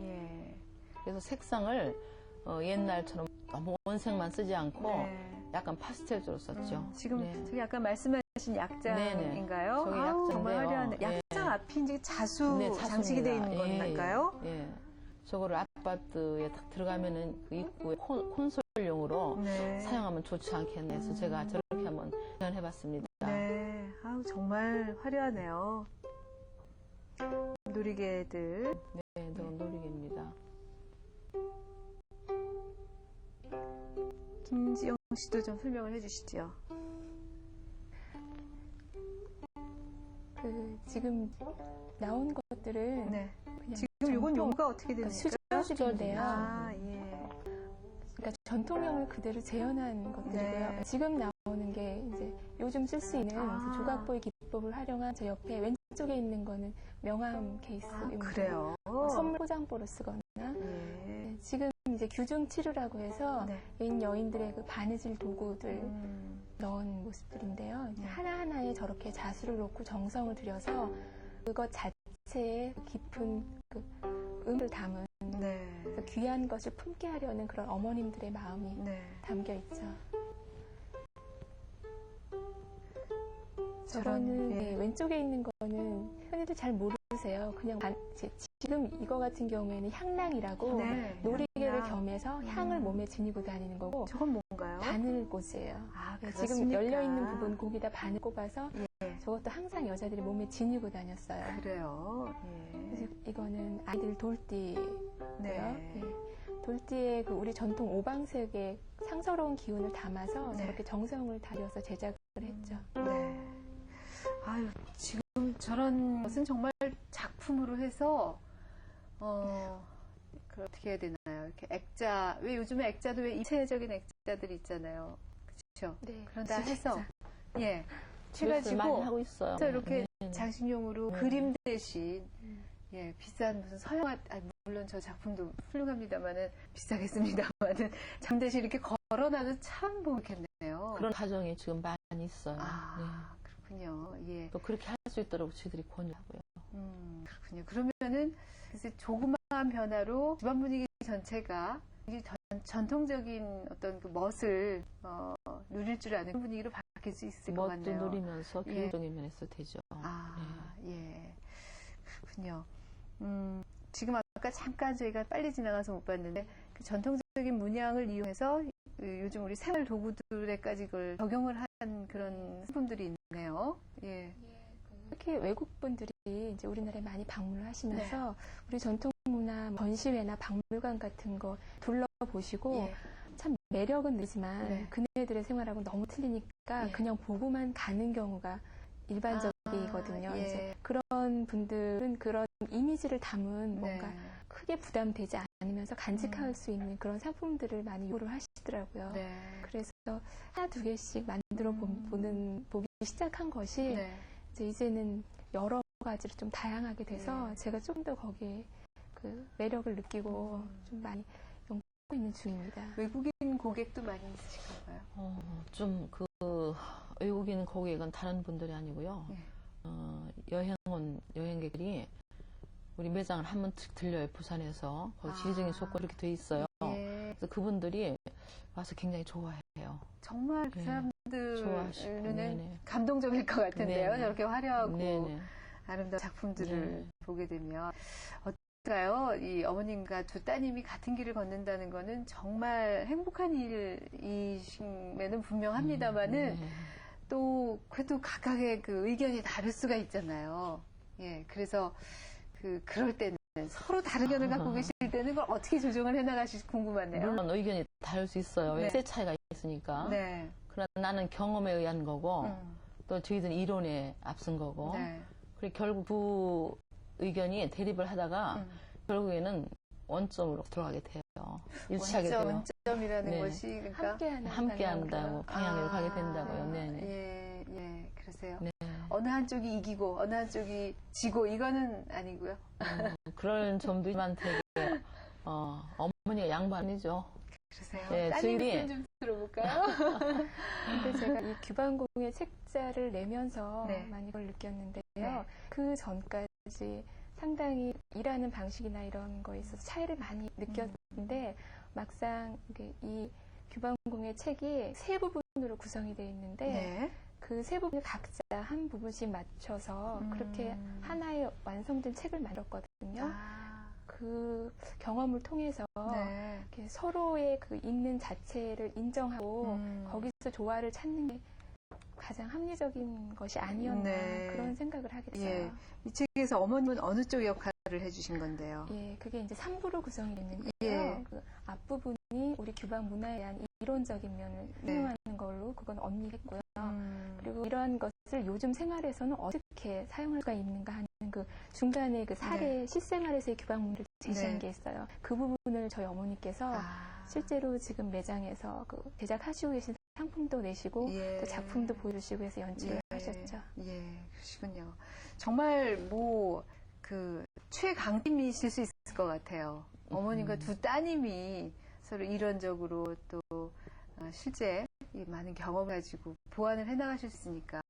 예. 그래서 색상을 옛날처럼 너무 원색만 쓰지 않고 네. 약간 파스텔적으로 썼죠. 지금 네. 저기 아까 말씀하신 약장인가요? 저게 아우, 정말 약장인데요. 화려하네. 예. 약장 앞이 이제 자수 네, 장식이 되어 있는 자수입니다. 건가요? 예. 저거를 아파트에 딱 들어가면은 그 입구에 콘솔용으로 네. 사용하면 좋지 않겠네 해서 제가 저렇게 한번 제안해봤습니다. 네. 아우, 정말 화려하네요. 놀이개들. 네, 놀이개입니다. 김지영 씨도 좀 설명을 해주시죠. 지금 나온 것들은 네. 그냥 지금 이건 용가 어떻게 됩니까? 수저식인데요. 아, 예. 그러니까 전통형을 그대로 재현한 것들이고요. 네. 지금 나오는 게 이제 요즘 쓸 수 있는 조각보이 기법을 활용한 저 옆에 왼쪽에 있는 거는 명함 케이스입니다. 그래요? 선물 포장보로 쓰거나 예. 지금 이제 규중 치루라고 해서 네. 여인들의 그 바느질 도구들 넣은 모습들인데요. 이제 네. 하나하나에 저렇게 자수를 놓고 정성을 들여서 그것 자체에 깊은 그 의미를 담은 네. 그 귀한 것을 품게 하려는 그런 어머님들의 마음이 네. 담겨 있죠. 저런, 저거는 예. 왼쪽에 있는 거는 흔히들 잘 모르세요. 그냥 지금 이거 같은 경우에는 향랑이라고 네. 놀이개를 향랑. 겸해서 향을 몸에 지니고 다니는 거고 저건 뭔가요? 바늘꽂이에요. 아, 지금 그렇습니까? 열려 있는 부분 거기다 바늘 꼽아서 예. 저것도 항상 여자들이 몸에 지니고 다녔어요. 그래요. 예. 그래서 이거는 아이들 돌띠고요. 네. 예. 돌띠의 그 우리 전통 오방색의 상서로운 기운을 담아서 네. 저렇게 정성을 다려서 제작을 했죠. 네. 아유, 지금 저런 것은 정말 작품으로 해서, 그 어떻게 해야 되나요? 이렇게 액자, 왜 요즘에 액자도 왜 입체적인 액자들이 있잖아요. 그렇죠? 네. 그런다 해서, 예. 집에서 많이 해가지고, 하고 있어요. 이렇게 네. 장식용으로 그림 대신, 예, 비싼 무슨 서양화, 물론 저 작품도 훌륭합니다만은, 비싸겠습니다만은, 장 대신 이렇게 걸어놔도 참 보겠네요. 그런 가정이 지금 많이 있어요. 아, 그렇군요. 예. 또 그렇게 할 수 있도록 저희들이 권유하고요. 그렇군요. 그러면은, 글쎄, 조그마한 변화로 집안 분위기 전체가 전통적인 어떤 그 멋을, 누릴 줄 아는 분위기로 바뀔 수 있을 것 멋도 같네요. 누리면서 예. 교육적인 면에서 되죠. 예. 그렇군요. 지금 아까 잠깐 저희가 빨리 지나가서 못 봤는데, 그 전통적인 문양을 이용해서 요즘 우리 생활 도구들에까지 그걸 적용을 한 그런 상품들이 있네요. 예. 특히 외국 분들이 이제 우리나라에 많이 방문을 하시면서 우리 전통 문화 전시회나 박물관 같은 거 둘러보시고 예. 참 매력은 늘지만 네. 그네들의 생활하고 너무 틀리니까 예. 그냥 보고만 가는 경우가 일반적이거든요. 예. 이제 그런 분들은 그런 이미지를 담은 뭔가 네. 크게 부담되지 않으면서 간직할 수 있는 그런 상품들을 많이 요구를 하시더라고요. 네. 그래서 하나 두 개씩 만들어 보기 시작한 것이 네. 이제는 여러 가지로 좀 다양하게 돼서 제가 좀 더 거기에 그 매력을 느끼고 좀 많이 연구하고 있는 중입니다. 외국인 고객도 많이 있으신가요? 좀 외국인 고객은 다른 분들이 아니고요. 여행 온 여행객들이 우리 매장을 한 번씩 들려요. 부산에서 거기 지리적인 조건 이렇게 돼 있어요. 예. 그래서 그분들이 와서 굉장히 좋아해요. 정말 그 네. 좋아하시고, 사람들은 네네. 감동적일 것 같은데요. 네네. 저렇게 화려하고 네네. 아름다운 작품들을 네. 보게 되면 어떨까요? 이 어머님과 두 따님이 같은 길을 걷는다는 거는 정말 행복한 일이심에는 분명합니다만은 네. 또 그래도 각각의 그 의견이 다를 수가 있잖아요. 예, 그래서 그럴 때는 서로 다른 의견을 갖고 계실 때는 그걸 어떻게 조정을 해나가실지 궁금하네요. 물론 의견이 다를 수 있어요. 네. 세 차이가 있으니까. 네. 그러나 나는 경험에 의한 거고 또 저희들은 이론에 앞선 거고 네. 그리고 결국 두 의견이 대립을 하다가 결국에는 원점으로 들어가게 돼요. 일치하게 돼요. 원점이라는 네. 것이 그러니까 함께 한다고 방향으로 가게 된다고요. 네네. 예, 그러세요. 네. 어느 한쪽이 이기고 어느 한쪽이 지고 이거는 아니고요. 그런 점도 있지만 되게 어머니가 양반이죠. 그러세요. 네, 따님 저희들이- 말씀 좀 들어볼까요? 근데 제가 이 규반공의 책자를 내면서 네. 많이 걸 느꼈는데요. 네. 그 전까지 상당히 일하는 방식이나 이런 거에 있어서 차이를 많이 느꼈는데 막상 이 규방공예 책이 세 부분으로 구성이 되어 있는데 네. 그 세 부분을 각자 한 부분씩 맞춰서 그렇게 하나의 완성된 책을 만들었거든요. 아, 그 경험을 통해서 네. 이렇게 서로의 그 있는 자체를 인정하고 거기서 조화를 찾는 게 가장 합리적인 것이 아니었나 네. 그런 생각을 하게 됐어요. 예. 이 책에서 어머님은 어느 쪽 역할을 해주신 건데요? 예, 그게 이제 3부로 구성이 됐는데요. 예. 그 앞부분이 우리 규방 문화에 대한 이론적인 면을 네. 설명하는 걸로 그건 언니가 했고요. 그리고 이러한 것을 요즘 생활에서는 어떻게 사용할 수가 있는가 하는 그 중간에 그 사례, 실생활에서의 규방 문화를 제시한 네. 게 있어요. 그 부분을 저희 어머니께서 아, 실제로 지금 매장에서 그 제작하시고 계신 상품도 내시고 예. 또 작품도 보여주시고 해서 연출을 예. 하셨죠. 예, 그러시군요. 정말 그 최강팀이실 수 있을 것 같아요. 어머님과 두 따님이 서로 이론적으로 또 실제 이 많은 경험을 가지고 보완을 해나가실 수 있으니까.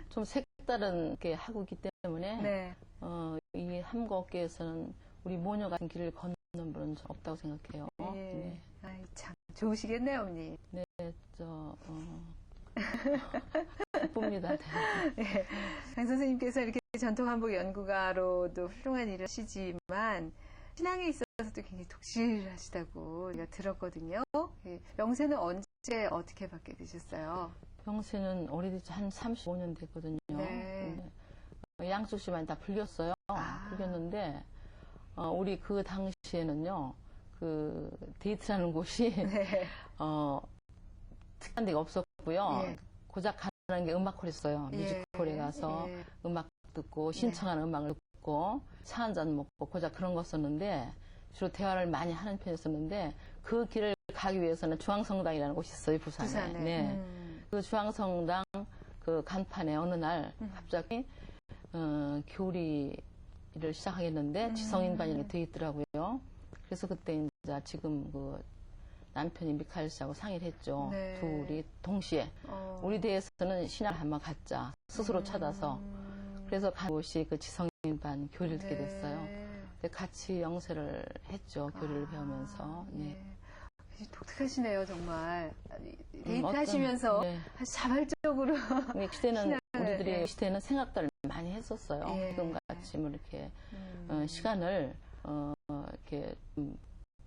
좀 색다른 게 하고 있기 때문에 네. 이 함거업계에서는 우리 모녀 같은 길을 걷는 분은 없다고 생각해요. 예. 네. 아이, 참 좋으시겠네요, 어머니. 네, 기쁩니다. 네. 네. 강 선생님께서 이렇게 전통한복 연구가로도 훌륭한 일을 하시지만 신앙에 있어서도 굉장히 독실하시다고 제가 들었거든요. 예. 명세는 언제 어떻게 받게 되셨어요? 평세는 오래됐지 한 35년 됐거든요. 네. 근데 양숙 씨만 다 풀렸어요. 아. 풀렸는데 우리 그 당시에는요. 그 데이트라는 곳이 네. 특이한 데가 없었고요. 예. 고작 가는 게 음악홀이었어요. 예. 뮤지컬에 가서 예. 음악 듣고 신청하는 음악을 듣고 차 한잔 먹고 고작 그런 거 썼는데 주로 대화를 많이 하는 편이었었는데 그 길을 가기 위해서는 중앙성당이라는 곳이 있어요. 부산에. 네. 그 중앙성당 그 간판에 어느 날 갑자기 교리를 시작하겠는데 지성인반이라고 돼 있더라고요. 그래서 그때 이제 지금 그 남편이 미카엘 씨하고 상의를 했죠. 네. 둘이 동시에 우리 대에서는 신앙을 한번 갖자 스스로 찾아서 그래서 간 곳이 그 지성인반 교리를 듣게 됐어요. 근데 같이 영세를 했죠. 교리를 배우면서. 네. 예. 독특하시네요, 정말. 데이트 하시면서 네. 아주 자발적으로. 시대는 우리들이 예. 시대는 생각들을 많이 했었어요. 예. 지금같이 뭐 이렇게 시간을 이렇게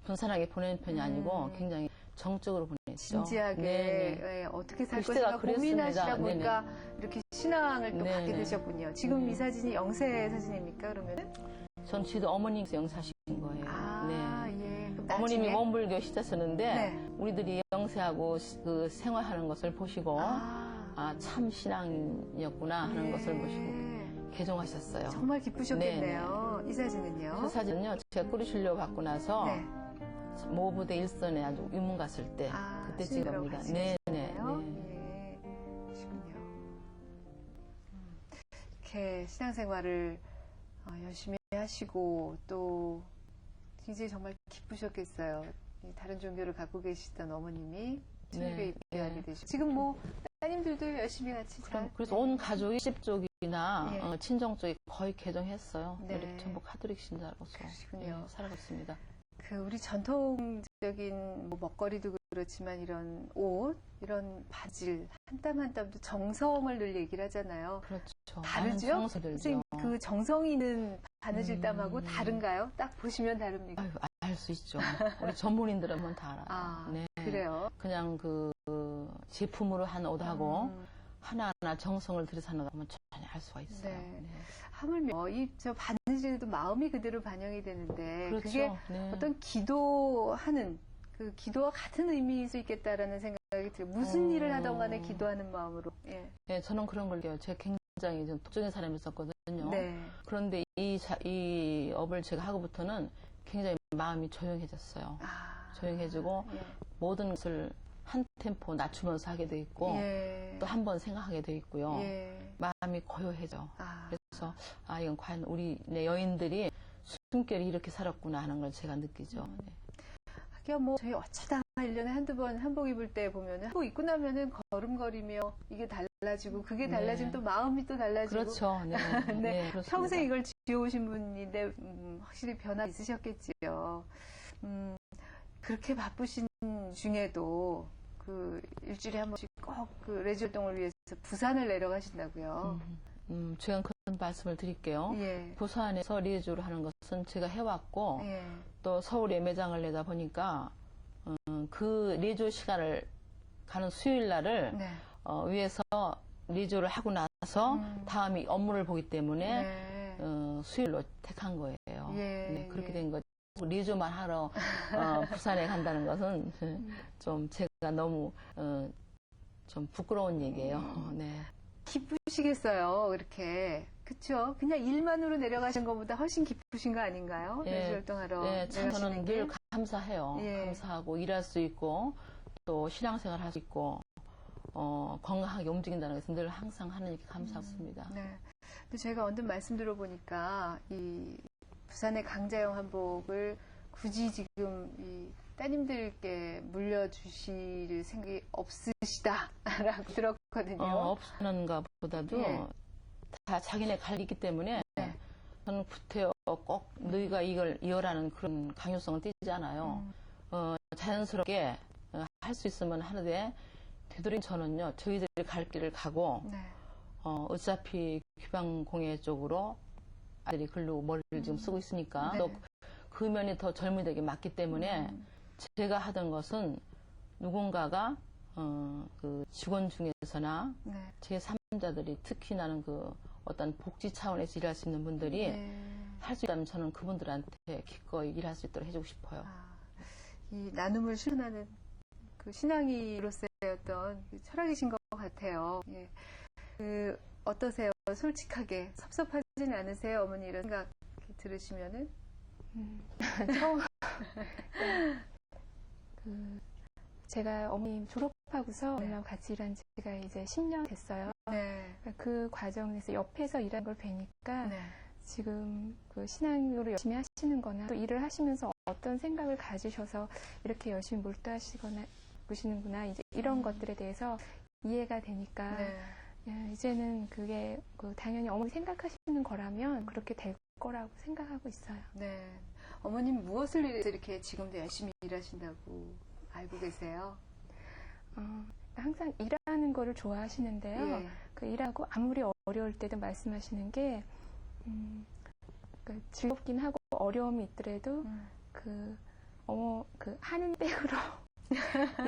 분산하게 보내는 편이 아니고 굉장히 정적으로 보냈죠. 진지하게 네. 예, 어떻게 살 그 시대가 것인가 고민하시다 그랬습니다. 보니까 이렇게 신앙을 또 네네. 갖게 되셨군요. 지금 이 사진이 영세 사진입니까, 그러면? 전 지도 어머님께서 영사하신 거예요. 아, 예. 그럼 어머님이 나중에? 원불교 시대였는데 네. 우리들이 영세하고 그 생활하는 것을 보시고 참 신앙이었구나 하는 예. 것을 보시고 개종하셨어요. 정말 기쁘셨겠네요. 이 사진은요? 그 사진은요, 제가 꾸리실려 받고 나서 네. 모부대 일선에 아주 유문 갔을 때 그때 찍은 스님들하고 겁니다. 같이 네, 계시네요. 네. 예. 그러시군요. 이렇게 신앙생활을 열심히 하시고 또 굉장히 정말 기쁘셨겠어요. 이 다른 종교를 갖고 계시던 어머님이 천주교에 네, 입대하게 네. 되시고 지금 뭐 따님들도 열심히 같이 잘 그래서 온 가족이 십 쪽이나 예. 친정 쪽이 거의 개종했어요. 네. 우리 전부 카톨릭 신자로서 그러시군요. 예, 살아갔습니다. 그 우리 전통적인 뭐 먹거리도 그렇지만 이런 옷, 이런 바질 한 땀 한 땀도 정성을 늘 얘기를 하잖아요. 그렇죠. 다르죠? 많은 정서들죠. 선생님, 그 정성 있는 바느질 땀하고 다른가요? 딱 보시면 다릅니까? 아유, 알 수 있죠. 우리 전문인들은 다 알아요. 아, 네. 그래요? 그냥 그 제품으로 한 옷하고 하나하나 정성을 들여서 하는 옷하면 전혀 알 수가 있어요. 네. 네. 하물며 저 바느질도 마음이 그대로 반영이 되는데 그렇죠. 게 네. 어떤 기도하는 그 기도와 같은 의미일 수 있겠다라는 생각이 들어요. 무슨 일을 하던 간에 기도하는 마음으로. 예. 네, 저는 그런 걸 해요. 제가 굉장히 좀 독특한 사람이었거든요. 네. 그런데 이 업을 제가 하고부터는 굉장히 마음이 조용해졌어요. 조용해지고 예. 모든 것을 한 템포 낮추면서 하게 돼 있고 예. 또 한 번 생각하게 돼 있고요. 예. 마음이 고요해져. 아. 그래서 이건 과연 우리 여인들이 숨결이 이렇게 살았구나 하는 걸 제가 느끼죠. 네. 그냥 뭐 저희 어쩌다 1년에 한두 번 한복 입을 때 보면은 한복 입고 나면은 걸음걸이며 이게 달라지고 그게 달라지면 또 마음이 또 달라지고 그렇죠. 네. 네, 네, 그렇습니다. 평생 이걸 지어오신 분인데 확실히 변화 있으셨겠지요. 그렇게 바쁘신 중에도 그 일주일에 한 번씩 꼭 그 레지 활동을 위해서 부산을 내려가신다고요. 제가 그런 말씀을 드릴게요. 예. 부산에서 리에주를 하는 것은 제가 해왔고 예. 또 서울에 매장을 내다 보니까 그 리에주 시간을 가는 수요일 날을 네. 위해서 리에주를 하고 나서 다음이 업무를 보기 때문에 네. 수요일로 택한 거예요. 예, 네, 그렇게 예. 된 거죠. 리조만 하러 부산에 간다는 것은 좀 제가 너무 좀 부끄러운 얘기예요. 네. 기쁘시겠어요, 그렇게. 그쵸? 그냥 일만으로 내려가신 것보다 훨씬 기쁘신 거 아닌가요? 예, 레지 활동하러. 네, 참 저는 내려가시는 게. 늘 감사해요. 예. 감사하고 일할 수 있고 또 신앙생활 할 수 있고 건강하게 움직인다는 것은 늘 항상 하나님께 감사합니다. 네. 근데 제가 언뜻 말씀 들어보니까 이 부산의 강자영 한복을 굳이 지금 이 따님들께 물려주실 생각이 없으시다라고 들었거든요. 없는가 보다도 예. 다 자기네 갈 있기 때문에 네. 저는 구태여 꼭 너희가 이걸 이어라는 그런 강요성을 띠지 않아요. 자연스럽게 할 수 있으면 하는데 되도록 저는요 저희들이 갈 길을 가고 네. 어차피 귀방공예 쪽으로 아들이 글로 머리를 지금 쓰고 있으니까 네. 또 그 면이 더 젊은이들에게 맞기 때문에 제가 하던 것은 누군가가 그 직원 중에서나 네. 제3자들이 특히 나는 그 어떤 복지 차원에서 일할 수 있는 분들이 네. 할 수 있다면 저는 그분들한테 기꺼이 일할 수 있도록 해주고 싶어요. 이 나눔을 실현하는 그 신앙이로서의 어떤 그 철학이신 것 같아요. 예. 그 어떠세요? 솔직하게 섭섭하진 않으세요? 어머니 이런 생각 들으시면은? 처음 제가 어머님 졸업하고서 어머님하고 같이 일한 지가 이제 10년 됐어요. 네. 그 과정에서 옆에서 일한 걸 뵈니까 네. 지금 그 신앙으로 열심히 하시는 거나 또 일을 하시면서 어떤 생각을 가지셔서 이렇게 열심히 몰두하시거나 보시는구나 이제 이런 것들에 대해서 이해가 되니까 네. 야, 이제는 그게 그 당연히 어머니 생각하시는 거라면 그렇게 될 거라고 생각하고 있어요. 네. 어머님 무엇을 위해서 이렇게 지금도 열심히 일하신다고 알고 계세요? 항상 일하는 거를 좋아하시는데요. 예. 그 일하고 아무리 어려울 때도 말씀하시는 게 그 즐겁긴 하고 어려움이 있더라도 그 하는 백으로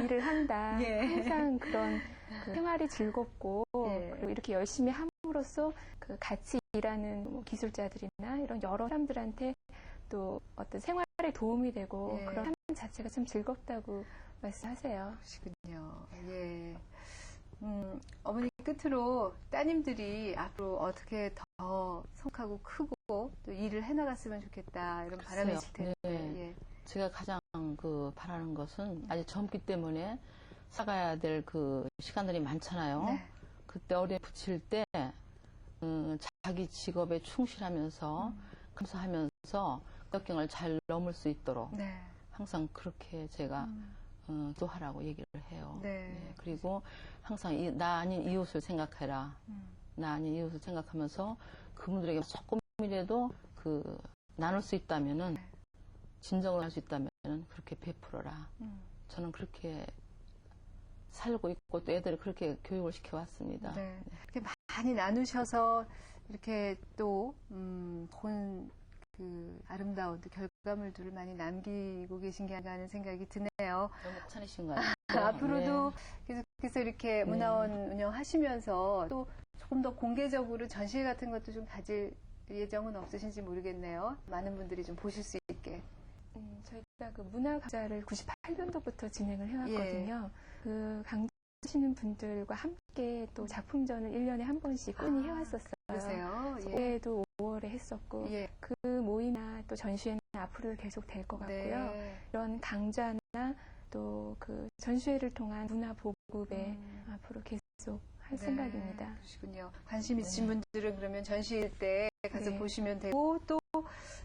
일을 한다. 예. 항상 그런 그 생활이 즐겁고 예. 그리고 이렇게 열심히 함으로써 그 같이 일하는 뭐 기술자들이나 이런 여러 사람들한테 또 어떤 생활에 도움이 되고 예. 그런 삶 자체가 참 즐겁다고 말씀하세요. 그러시군요. 예. 어머니 끝으로 따님들이 앞으로 어떻게 더 성하고 크고 또 일을 해나갔으면 좋겠다 이런 바람이 있을 텐데. 네. 예. 제가 가장 그 바라는 것은 아직 젊기 때문에 살아가야 될 그 시간들이 많잖아요. 네. 그때 어려움에 붙일 때 자기 직업에 충실하면서 감사하면서 역경을 잘 넘을 수 있도록 네. 항상 그렇게 제가 기도하라고 얘기를 해요. 네. 네, 그리고 항상 나 아닌 이웃을 생각해라. 나 아닌 이웃을 생각하면서 그분들에게 조금이라도 그 나눌 수 있다면은 진정을 할 수 있다면은 그렇게 베풀어라. 저는 그렇게 살고 있고 또 애들을 그렇게 교육을 시켜왔습니다. 네. 이렇게 많이 나누셔서 이렇게 또 본 그 아름다운 또 결과물들을 많이 남기고 계신 게 아닌가 하는 생각이 드네요. 너무 찬이신 것 같아요. 앞으로도 계속해서 이렇게 문화원 운영하시면서 또 조금 더 공개적으로 전시회 같은 것도 좀 가질 예정은 없으신지 모르겠네요. 많은 분들이 좀 보실 수 있게. 저희가 그 문화강좌를 98년도부터 진행을 해왔거든요. 그 강좌하시는 분들과 함께 또 작품전을 1년에 한 번씩 꾸준히 해왔었어요. 그러세요? 예. 올해도 5월에 했었고 예. 그 모임이나 또 전시회는 앞으로 계속 될 것 같고요. 네. 이런 강좌나 또 그 전시회를 통한 문화 보급에 앞으로 계속 할 생각입니다. 그러시군요. 관심 있으신 분들은 그러면 전시회 때 가서 네. 보시면 되고 또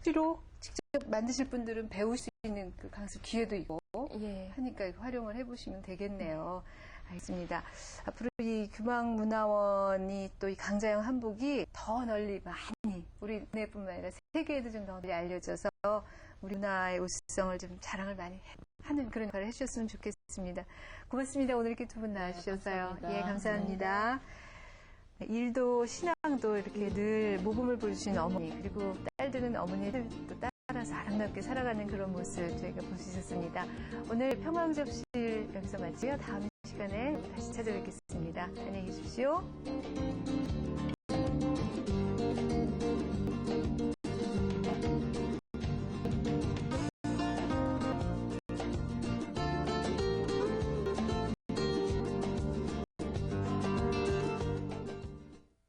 실로 직접 만드실 분들은 배울 수 있는 그 강습 기회도 있고 있고 예. 하니까 활용을 해보시면 되겠네요. 알겠습니다. 앞으로 이 규망문화원이 또 이 강자영 한복이 더 널리 많이 우리네뿐만 아니라 세계에도 좀 더 널리 알려져서 우리 문화의 우수성을 좀 자랑을 많이 하는 그런 역할을 해주셨으면 좋겠습니다. 고맙습니다. 오늘 이렇게 두 분 나와주셔서요. 감사합니다. 예, 감사합니다. 일도 신앙도 이렇게 늘 모범을 보여주시는 어머니 그리고 딸들은 어머니를 또 따라서 아름답게 살아가는 그런 모습 저희가 볼 수 있었습니다. 오늘 평강접실 여기서 마치고요. 다음 시간에 다시 찾아뵙겠습니다. 안녕히 계십시오.